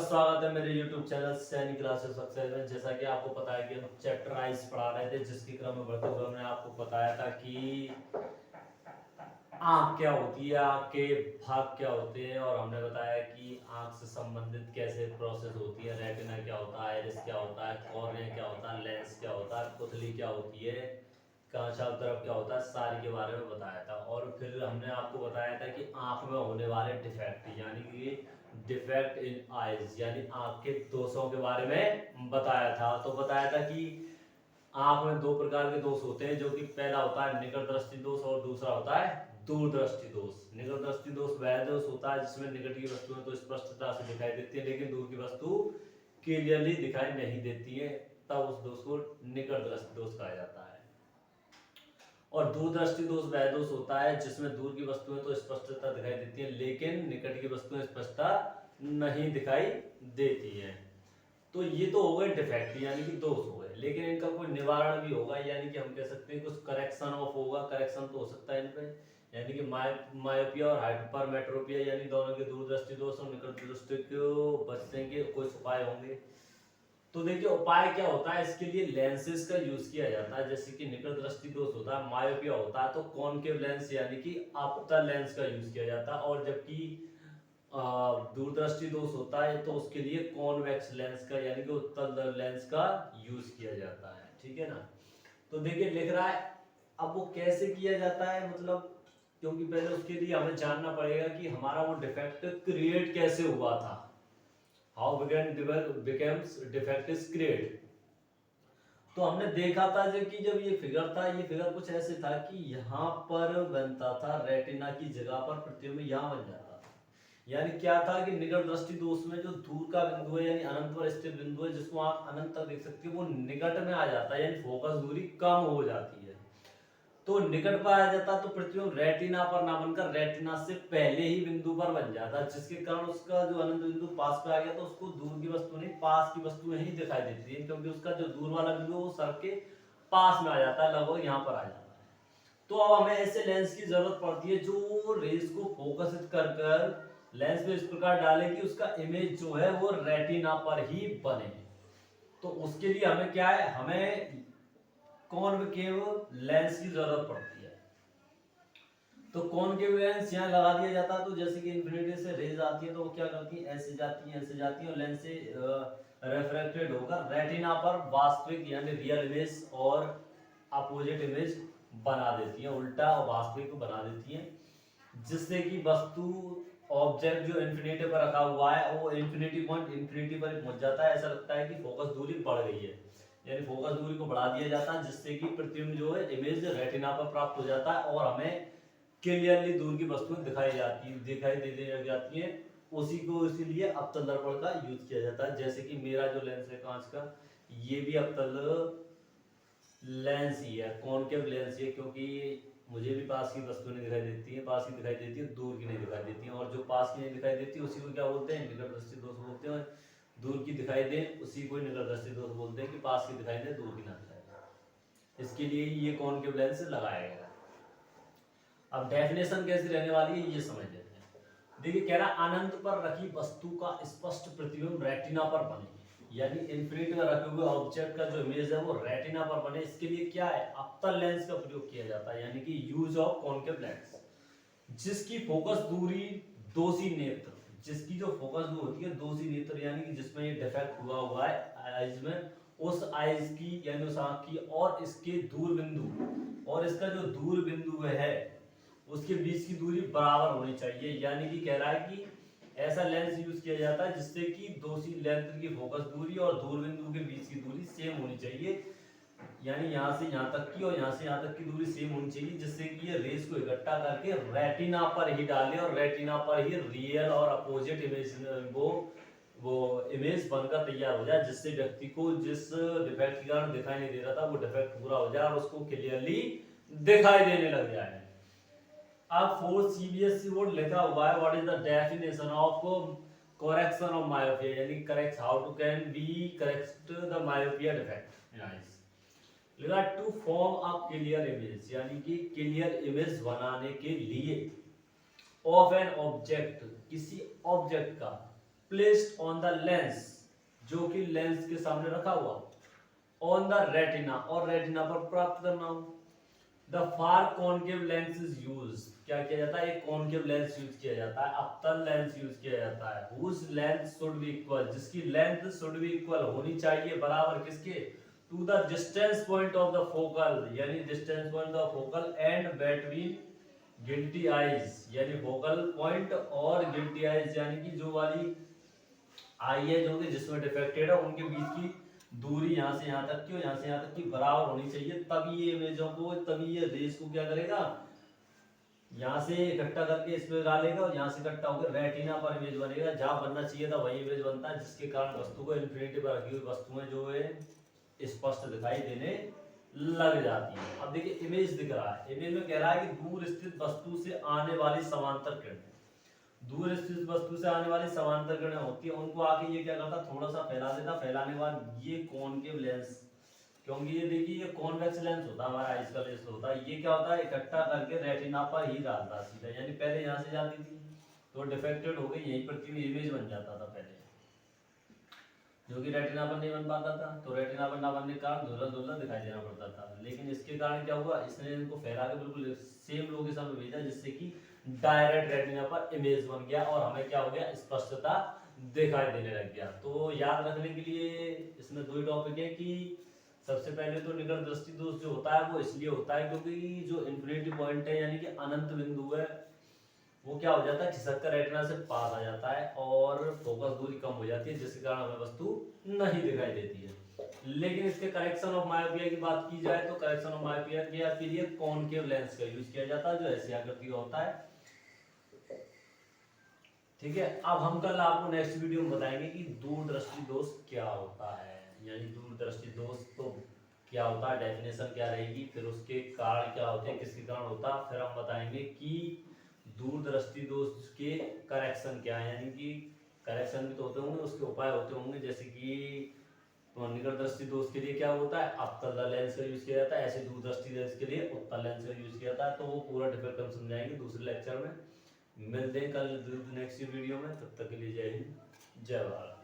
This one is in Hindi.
स्वागत है मेरे YouTube चैनल सैनिक क्लासेस सक्सेस में। जैसा कि आपको पता है कि हम चैप्टर वाइज पढ़ा रहे थे, जिसके क्रम में बढ़ते हुए हमने आपको बताया था कि आंख क्या होती है, आंख के भाग क्या होते हैं, और हमने बताया कि आंख से संबंधित कैसे प्रोसेस होती है, रेटिना क्या होता है, आइरिस क्या होता है, कॉर्निया क्या होता है, लेंस क्या होता है, पुतली क्या होती है, कांचा तरफ क्या होता है, सारी के बारे में बताया था। और फिर हमने आपको बताया था कि आंख में होने वाले डिफेक्ट यानी कि डिफेक्ट इन आइज यानी आंख के दोषों के बारे में बताया था। तो बताया था कि आंख में दो प्रकार के दोष होते हैं, जो कि पहला होता है निकट दृष्टि दोष और दूसरा होता है दूर दृष्टि दोष। निकट दृष्टि दोष वह दोष होता है जिसमें निकट की वस्तुएं तो स्पष्टता से दिखाई देती है, लेकिन दूर की वस्तु क्लियरली दिखाई नहीं देती है, तब उस दोष को निकट दृष्टि दोष कहा जाता है। और दूरदृष्टि दोष वह दोष होता है जिसमें दूर की वस्तुएं तो स्पष्टता दिखाई देती है, लेकिन निकट की वस्तुएं स्पष्टता नहीं दिखाई देती हैं। तो ये तो हो गए डिफेक्ट यानी कि दोष हो गए, लेकिन इनका कोई निवारण भी होगा, यानी कि हम कह सकते हैं कुछ करेक्शन ऑफ होगा। करेक्शन तो हो सकता है इन पे, यानी कि मायोपिया और हाइपरमेट्रोपिया यानी दोनों के दूरदृष्टि दोष और निकट दृष्टि को बचने के कुछ उपाय होंगे। तो देखिए उपाय क्या होता है, इसके लिए लेंसेज का यूज किया जाता है। जैसे कि निकट दृष्टि दोष होता है, मायोपिया होता है, तो कॉनकेव लेंस यानी कि अवतल लेंस का यूज किया जाता है। और जबकि दूरदृष्टि दोष होता है तो उसके लिए कॉन्वेक्स लेंस का यानी कि उत्तल लेंस का यूज किया जाता है। ठीक है ना। तो देखिए लिख रहा है, अब वो कैसे किया जाता है, मतलब क्योंकि पहले उसके लिए हमें जानना पड़ेगा कि हमारा वो डिफेक्ट क्रिएट कैसे हुआ था। How becomes defect is created। तो हमने देखा था जब ये फिगर था, ये फिगर कुछ ऐसे था कि यहाँ पर बनता था रेटिना की जगह पर प्रतिबिंब यहाँ बन जाता था। यानी क्या था कि निकट दृष्टि दोष में जो दूर का बिंदु है यानी अनंत पर स्थित बिंदु है जिसको आप अनंत तक देख सकते हो, वो निकट में आ जाता है, यानी फोकस दूरी कम हो जाती है। तो निकट पर आ जाता तो प्रतिबिंब रेटिना पर ना बनकर रेटिना से पहले ही बिंदु पर बन जाता, जिसके कारण उसका जो अनंत बिंदु पास पे आ गया तो उसको दूर की वस्तु नहीं पास की वस्तु ही दिखाई देती है, क्योंकि उसका जो दूर वाला बिंदु वो सर के पास में आ जाता है, लगभग यहाँ पर आ जाता है। तो अब हमें ऐसे लेंस की जरूरत पड़ती है जो रेज को फोकसित कर कर लेंस में इस प्रकार डाले कि उसका इमेज जो है वो रेटिना पर ही बने। तो उसके लिए हमें क्या है, हमें कॉनकेव लेंस की जरूरत पड़ती है। तो कॉनकेव लेंस यहाँ लगा दिया जाता है। तो जैसे कि इन्फिनिटी से रेज आती है तो वो क्या करती है, ऐसे जाती है ऐसे जाती है, और लेंस से रिफ्रैक्टेड होकर रेटिना पर वास्तविक यानी रियल इमेज और अपोजिट इमेज बना देती है, उल्टा और वास्तविक बना देती है, जिससे कि वस्तु ऑब्जेक्ट जो इन्फिनिटी पर रखा हुआ है वो इन्फिनिटी पॉइंट इन्फिनिटी पर पहुंच जाता है। ऐसा लगता है कि फोकस दूरी बढ़ गई है, यानी फोकस दूरी को बढ़ा दिया जाता है, जिससे कि प्रतिबिंब जो है इमेज रेटिना पर प्राप्त हो जाता है और हमें क्लियरली दूर की वस्तुएं दिखाई दे जाती है। उसी को इसीलिए अवतल दर्पण का यूज किया जाता है। जैसे कि मेरा जो लेंस है कांच का, ये भी अवतल लेंस ही है, कॉनकेव लेंस ही है, क्योंकि मुझे भी पास की वस्तु नहीं दिखाई देती है, पास की दिखाई देती है, दूर की नहीं दिखाई देती है। और जो पास की नहीं दिखाई देती है उसी को क्या बोलते हैं, निकट दृष्टि दोष बोलते हैं। और दूर की दिखाई दे उसी को निकट दृष्टि दोष बोलते हैं, कि पास की दिखाई दे दूर की ना दिखाई दे। इसके लिए ये कॉनकेव लेंस लगाया गया। अब डेफिनेशन कैसी रहने वाली है ये समझ लेते हैं। देखिए कह रहा अनंत पर रखी वस्तु का स्पष्ट प्रतिबिंब रेटिना पर बने, यानी इन्फिनिटी पर रखे हुए ऑब्जेक्ट का जो इमेज है वो रेटिना पर बने। इसके लिए क्या है, अवतल लेंस का प्रयोग किया जाता है, यानी कि यूज ऑफ कॉनकेव लेंस, जिसकी फोकस दूरी दोषी नेत्र, जिसकी जो फोकस दूरी होती है दोषी नेत्र, यानी कि जिसमें ये डिफेक्ट हुआ है आइज में, उस आइज की यानी उस आंख की और इसके दूर बिंदु और इसका जो दूर बिंदु है उसके बीच की दूरी बराबर होनी चाहिए। यानी कि कह रहा है कि ऐसा लेंस यूज किया जाता है जिससे कि दोषी लेंस की फोकस दूरी और दूर बिंदु के बीच की दूरी सेम होनी चाहिए, यानी यहाँ से यहाँ तक की और यहाँ से यहाँ तक की दूरी सेम होनी चाहिए, जिससे कि ये रेस को इकट्ठा करके रेटिना पर ही डाले और रेटिना पर ही रियल और अपोजिट इमेज वो इमेज बनकर तैयार हो जाए, जिससे व्यक्ति को जिस डिफेक्ट के कारण दिखाई नहीं दे रहा था वो डिफेक्ट पूरा हो जाए और उसको क्लियरली दिखाई देने लग जाए। अब 4 सीबीएसई बोर्ड लिखा हुआ है, what is the definition of correction of myopia, यानी correct how to can be correct the myopia defect in eyes. लिखा to form a clear image, यानी कि क्लियर इमेज बनाने के लिए ऑफ एन ऑब्जेक्ट, किसी ऑब्जेक्ट का, प्लेस्ड ऑन द लेंस, जो कि लेंस के सामने रखा हुआ, ऑन द रेटिना, और रेटिना पर प्राप्त करना हो। The far concave lens is use, क्या किया जाता है, एक कॉनकेव लेंस यूज किया जाता है, अवतल लेंस यूज किया जाता है। Whose length should be equal, जिसकी लेंथ शुड बी इक्वल होनी चाहिए, बराबर किसके, to the distance point of the focal, यानी distance point of focal and between guilty eyes, यानी फोकल पॉइंट और गिल्टी आईज, यानी कि जो वाली आई है जो कि जिसमें डिफेक्टेड है, उनके बीच की दूरी यहाँ से यहाँ तक की और यहाँ से यहाँ तक की बराबर होनी चाहिए, तभी ये इमेजों को, तभी ये रेस को क्या करेगा, यहाँ से इकट्ठा करके इसमें डालेगा और यहाँ से इकट्ठा होकर रेटिना पर इमेज बनेगा। जहाँ बनना चाहिए था वही इमेज बनता है, जिसके कारण वस्तु को इन्फिनिटी पर रखी हुई वस्तुएं जो है स्पष्ट दिखाई देने लग जाती है। अब देखिए इमेज दिख रहा है, इमेज में कह रहा है कि दूर स्थित वस्तु से आने वाली समांतर किरणें, दूर स्थित वस्तु से आने वाली समांतर किरणें होती है, उनको आके ये क्या करता, थोड़ा सा फैला देता, फैलाने के बाद ये कॉनकेव लेंस, क्योंकि ये देखिए ये कॉन्वेक्स लेंस होता है, हमारा आइस का लेंस होता है, ये क्या होता है, इकट्ठा करके रेटिना पर ही डालता है सीधा, यानी पहले यहाँ से जाती थी तो डिफेक्टेड हो गई, यहीं पर इमेज बन जाता था पहले, जो कि रेटिना पर नहीं बन पाता था, तो रेटिना पर ना बनने के कारण धुंधला धुंधला दिखाई देना पड़ता था। लेकिन इसके कारण क्या हुआ, इसने इनको फैला के बिल्कुल सेम लोकेशन में भेजा, जिससे कि डायरेक्ट रेटिना पर इमेज बन गया और हमें क्या हो गया, स्पष्टता दिखाई देने लग गया। तो याद रखने के लिए इसमें दो ही टॉपिक है कि सबसे पहले तो निकट दृष्टि दोष जो होता है वो इसलिए होता है क्योंकि जो इन्फिनिटी पॉइंट है यानी कि अनंत बिंदु है, वो क्या हो जाता है, खिसक कर रेटिना से पास आ जाता है और फोकस दूरी कम हो जाती है, जिसके कारण हमें वस्तु नहीं दिखाई देती है। लेकिन इसके करेक्शन ऑफ मायोपिया की बात की जाए तो करेक्शन ऑफ मायोपिया के लिए कॉनकेव लेंस का यूज किया जाता है, जो ऐसी आकृति का होता है। ठीक है, अब हम कल आपको नेक्स्ट वीडियो में बताएंगे कि दूरदृष्टि दोष क्या होता है, यानी दूरदृष्टि दोष तो क्या होता है, डेफिनेशन क्या रहेगी, फिर उसके कारण क्या होते हैं, किसके कारण होता है, फिर हम बताएंगे कि दूरदृष्टि दोष के करेक्शन क्या है, यानी कि करेक्शन भी तो होते होंगे, उसके उपाय होते होंगे, जैसे कि निकट दृष्टि दोष के लिए क्या होता है, अवतल लेंस का यूज किया जाता है, ऐसे दूरदृष्टि लेंस के लिए उत्तल लेंस का यूज किया जाता है। तो वो पूरा डिफेक्ट हम समझाएंगे दूसरे लेक्चर में। मिलते हैं कल नेक्स्ट वीडियो में, तब तक के लिए जय हिंद जय भारत।